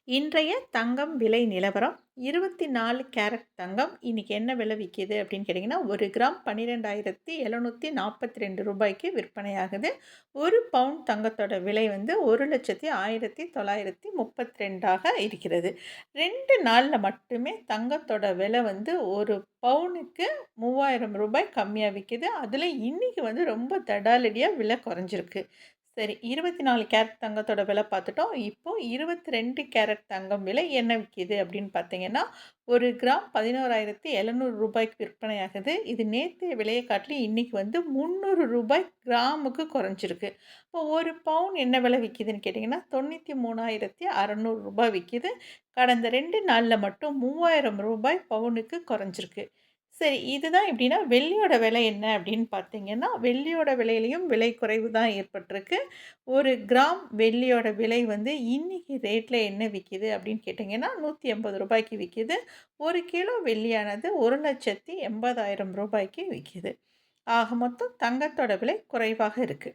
இன்றைய தங்கம் விலை நிலவரம் 24 கேரட் தங்கம் இன்னைக்கு என்ன விலை விற்கிது அப்படின்னு கேட்டிங்கன்னா, 1 கிராம் 12,742 ரூபாய்க்கு விற்பனையாகுது. 1 பவுண்ட் தங்கத்தோட விலை வந்து 1,1932 இருக்கிறது. 2 நாளில் மட்டுமே தங்கத்தோட விலை வந்து 1 பவுனுக்கு 3000 ரூபாய் கம்மியாக விற்கிது. அதில் இன்னைக்கு வந்து ரொம்ப தடாலடியாக விலை குறைஞ்சிருக்கு. சரி, 24 கேரட் தங்கத்தோட விலை பார்த்துட்டோம். இப்போ 22 கேரட் தங்கம் விலை என்ன விற்கிது அப்படின்னு பார்த்தீங்கன்னா, 1 கிராம் 11,700 ரூபாய்க்கு விற்பனையாகுது. இது நேற்றைய விலையை காட்டிலும் இன்னைக்கு வந்து 300 ரூபாய் கிராமுக்கு குறைஞ்சிருக்கு. இப்போ 1 பவுன் என்ன விலை விற்கிதுன்னு கேட்டிங்கன்னா, 93,600 ரூபாய் விற்கிது. கடந்த 2 நாளில் மட்டும் 3000 ரூபாய் பவுனுக்கு குறைஞ்சிருக்கு. சரி, இதுதான் எப்படின்னா வெள்ளியோட விலை என்ன அப்படின்னு பார்த்தீங்கன்னா, வெள்ளியோட விலையிலயும் விலை குறைவு தான் ஏற்பட்டிருக்கு. 1 கிராம் வெள்ளியோட விலை வந்து இன்னைக்கு ரேட்ல என்ன விற்கிது அப்படின்னு கேட்டிங்கன்னா, ரூ. 180 ரூபாய்க்கு விற்கிது. 1 கிலோ வெள்ளியானது 1,80,000 ரூபாய்க்கு விற்கிது. ஆக மொத்தம் தங்கத்தோட விலை குறைவாக இருக்கு.